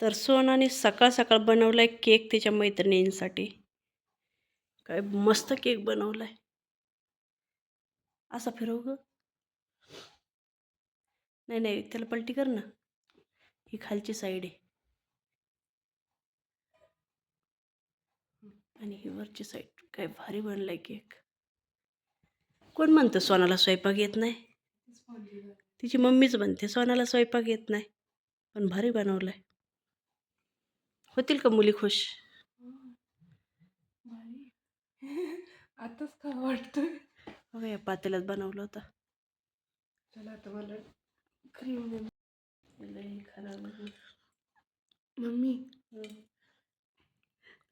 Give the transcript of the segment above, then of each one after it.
तर सोनाने सकाळ सकाळ बनवलाय केक तिच्या मैत्रिणींसाठी. काय मस्त केक बनवलाय. असा फिरव ग. नाही नाही, त्याला पलटी कर ना. ही खालची साईड आहे आणि ही वरची साईड. काय भारी बनलाय केक. कोण म्हणतं सोनाला स्वयंपाक येत नाही? तिची मम्मीच म्हणते सोनाला स्वयंपाक येत नाही, पण भारी बनवलाय. होतील का मुली खुश? आताच का वाटतंय. बघा या पातेल्यात बनवलं होतं. चला आता मला क्रीम दे. खराब मम्मी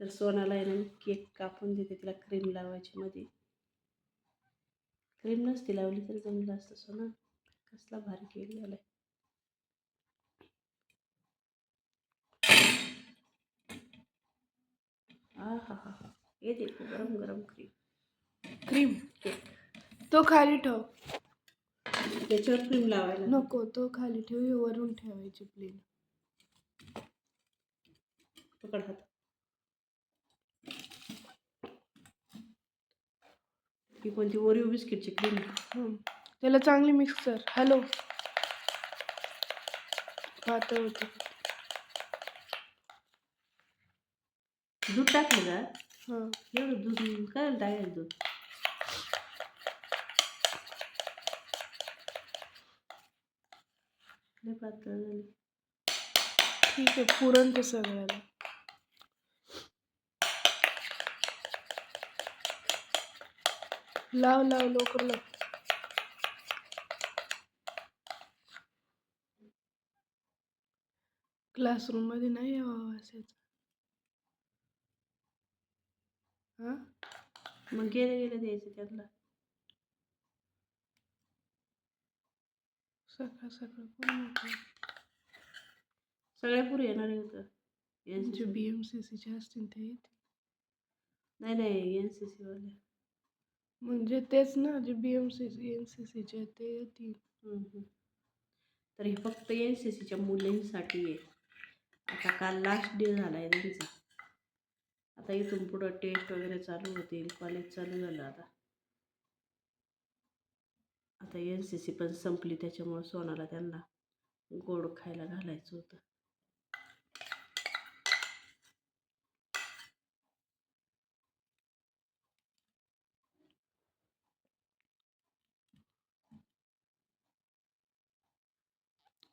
तर सोनाला आहे ना केक कापून देते, तिला क्रीम लावायची मध्ये. क्रीम नसती लावली तरी जमलं असतं. सोना कसला भारी केक झालाय. हा हा हा, ये देखो गरम गरम क्रीम केक. तो खाली ठेव. त्याच्यावर क्रीम लावायला नको, तो खाली ठेव, हे वरून ठेवायची प्लेन. पकड हात. ही कोणती ओरिओ बिस्किटची क्रीम. त्याला चांगली मिक्स कर. हॅलो पातळ होते. दूध टाकलं का? हां एवढं दूध काय टाकायचं? दूध लय पातळ झाली. ठीक आहे, पुरण ते सगळ्याला. लाव लाव लवकर लाव. क्लासरूम मध्ये नाही यावं असायचं. हा मग गेलं गेलं द्यायचं त्यांना. सकाळ सकाळ कोण म्हटलं? सगळ्या पुरी येणार आहे होतं. जे BMCCचे असतील ते येतील. नाही नाही, NCC वाले. म्हणजे तेच ना, जे BMCC NCCचे ते येतील. तर हे फक्त NCCच्या मुलींसाठी आहे. आता काल लास्ट डे झाला आहे त्यांचा. आता इथून पुढं टेस्ट वगैरे चालू होतील. कॉलेज चालू झालं आता. आता NCC पण संपली, त्याच्यामुळे सोनाला त्यांना गोड खायला घालायचं होतं.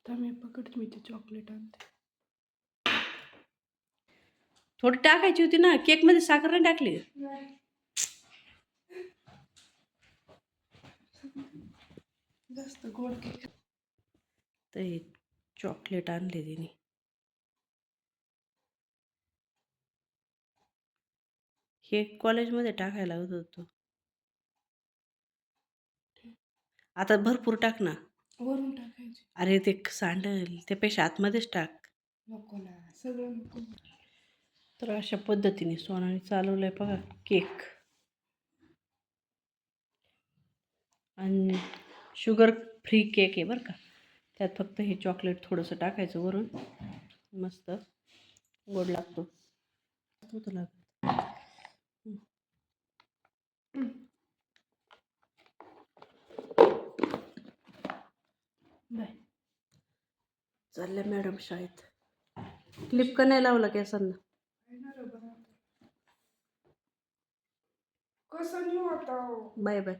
तर मी पकडते, मी ते चॉकलेट आणते. थोडी टाकायची होती ना, केक मध्ये साखर नाही टाकली. जास्त गोड केक. तर हे चॉकलेट आणले तिने. हे कॉलेजमध्ये टाकायला लागत होतं. आता भरपूर टाक ना. वरून टाकायचे. अरे ते सांडल, त्यापेक्षा आतमध्येच टाक. नको ना, सगळं नको. तर अशा पद्धतीने सोनाने चालवलंय बघा केक. आणि शुगर फ्री केक आहे बरं का. त्यात फक्त हे चॉकलेट थोडंसं टाकायचं वरून. मस्त गोड लागतो. होतं लागत. बाय. चालल्या मॅडम शाळेत. क्लिप का नाही लावला केसांना? कसं नाही होता. Bye bye.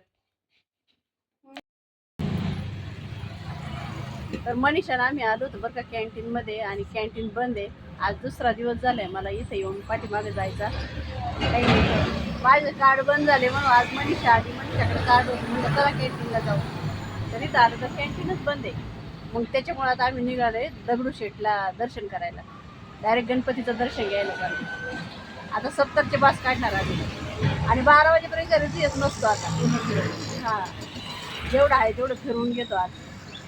तर मनीषाने आम्ही आलो होतो बरं का कॅन्टीनमध्ये, आणि कॅन्टीन बंद आहे. आज दुसरा दिवस झालाय मला इथे येऊन पाठीमागे जायचा. काही नाही, माझं कार्ड बंद झाले म्हणून आज मनीषा आली. मनीषाकडे कार्ड होतं, म्हणजे चला कॅन्टीनला जाऊ. तर इथं आलं तर कॅन्टीनच बंद आहे. मग त्याच्यामुळे आता आम्ही निघालोय दगडूशेठला दर्शन करायला. डायरेक्ट गणपतीचं दर्शन घ्यायला चालू. आता 70चे बस काढणार आम्ही, आणि 12 वाजेपर्यंत घरीच येत नसतो आता. हां, जेवढं आहे तेवढं फिरून घेतो आज.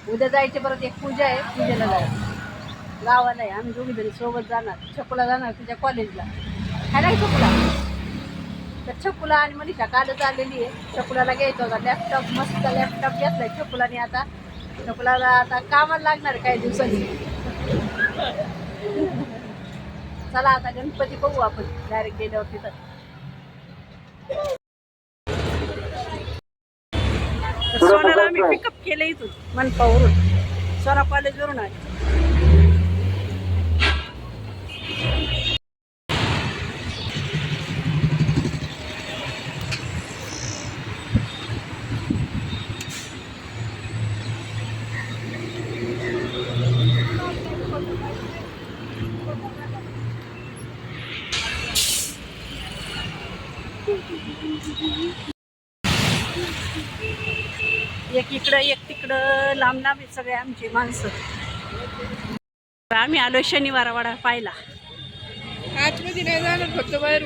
उद्या जायचे, परत एक पूजा आहे, पूजेला जायचं गावाला आहे. आम्ही दोघी जणी सोबत जाणार. छकुला जाणार तिच्या कॉलेजला. है ना छकुला? तर छकुला आणि मनीषा कालच आलेली आहे. छकुलाला घ्यायचा होता लॅपटॉप, मस्त लॅपटॉप घेतलाय छकुलाने. आता छकुलाला आता कामाला लागणार काही दिवसांनी. चला आता गणपती बघू आपण डायरेक्ट गेल्यावर तिथं. सोनाला आम्ही पिकअप केलं इथून मनपावरून, सोना कॉलेजवरून आहे. एक इकडं एक तिकडं, लांब लांब आहेत सगळे आमची माणसं. आम्ही आलो शनिवार वाडा पाहिला. आतमध्ये नाही जाणार, फक्त बाहेर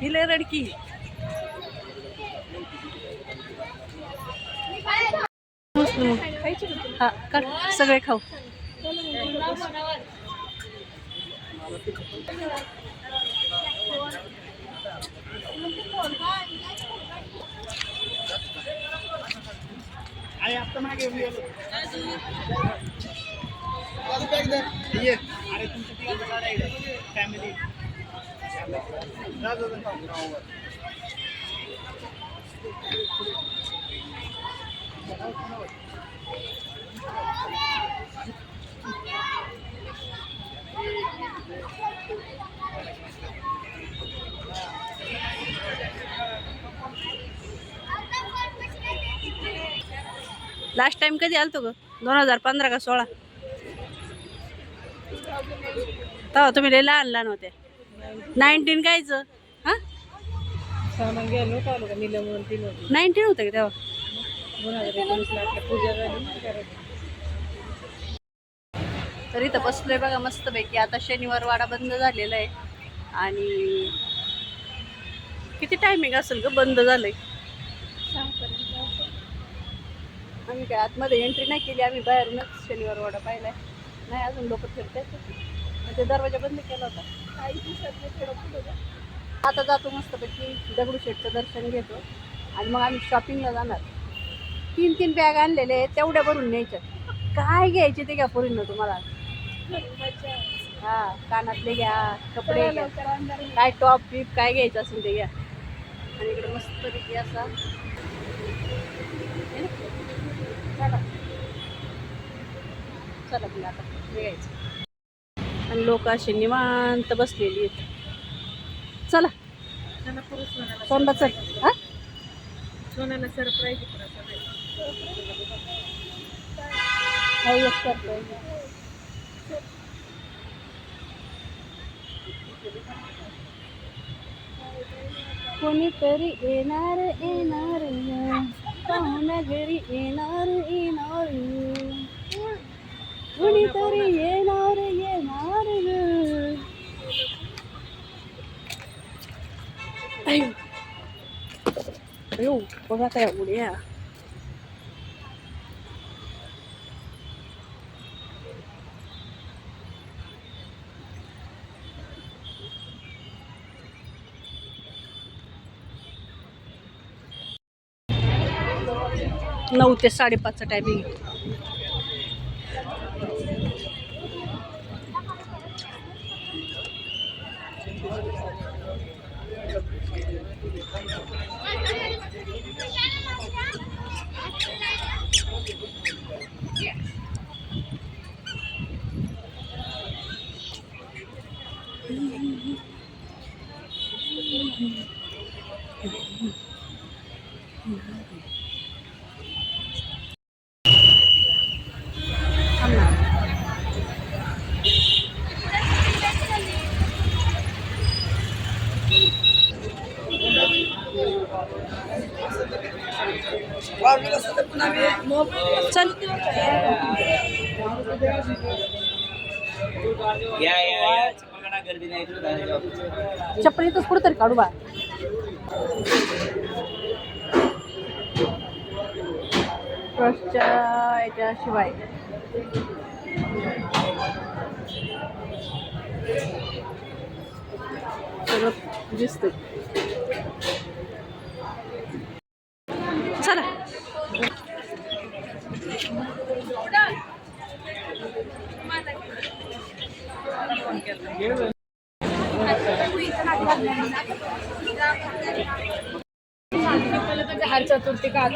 हिले रडकी. हा कर, सगळे खाऊ. लास्ट टाइम कधी आलतो ग? 2015 का 16? तेव्हा तुम्ही लय लहान लहान होते. 19 कायचं? हां 19 होतं का तेव्हा? तर इथं बसलोय बघा मस्तपैकी. आता शनिवार वाडा बंद झालेला आहे आणि किती टायमिंग असेल ग बंद झालंय? आम्ही काय आतमध्ये एंट्री नाही केली, आम्ही बाहेरूनच शनिवार वाडा पाहिलाय. नाही अजून लोक फिरतायत, म्हणजे दरवाजा बंद केला होता. आता जातो मस्तपैकी, दगडूशेठचं दर्शन घेतो आणि मग आम्ही शॉपिंगला जाणार. 3 बॅग आणलेले आहेत, तेवढ्या भरून न्यायच्या. काय घ्यायचे ते घ्या पोरींना तुम्हाला. हा कानातले घ्या, कपडे घ्या, काय टॉप बीप काय घ्यायचं असेल ते घ्या. आणि इकडे मस्तपैकी असा चला चला मग आता निघायचं. आणि लोक असे निवांत बसलेली आहेत. चला सोनला चल. हा सोन्याला सरप्राईज कोणीतरी येणार येणार पाहुण्या घरी येणार येणार, कोणीतरी येणार येणार. अयो बघा काय उड्या. नऊ ते 5:30 टायमिंग. चल चप्पल इथंच कुठं तरी काढू बा. ट्रस्टच्या याच्याशिवाय सगळं दिसतंय. चला फोन केला. हार चतुर्थी का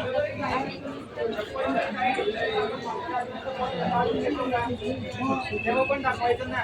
तेव्हा पण दाखवायचं ना.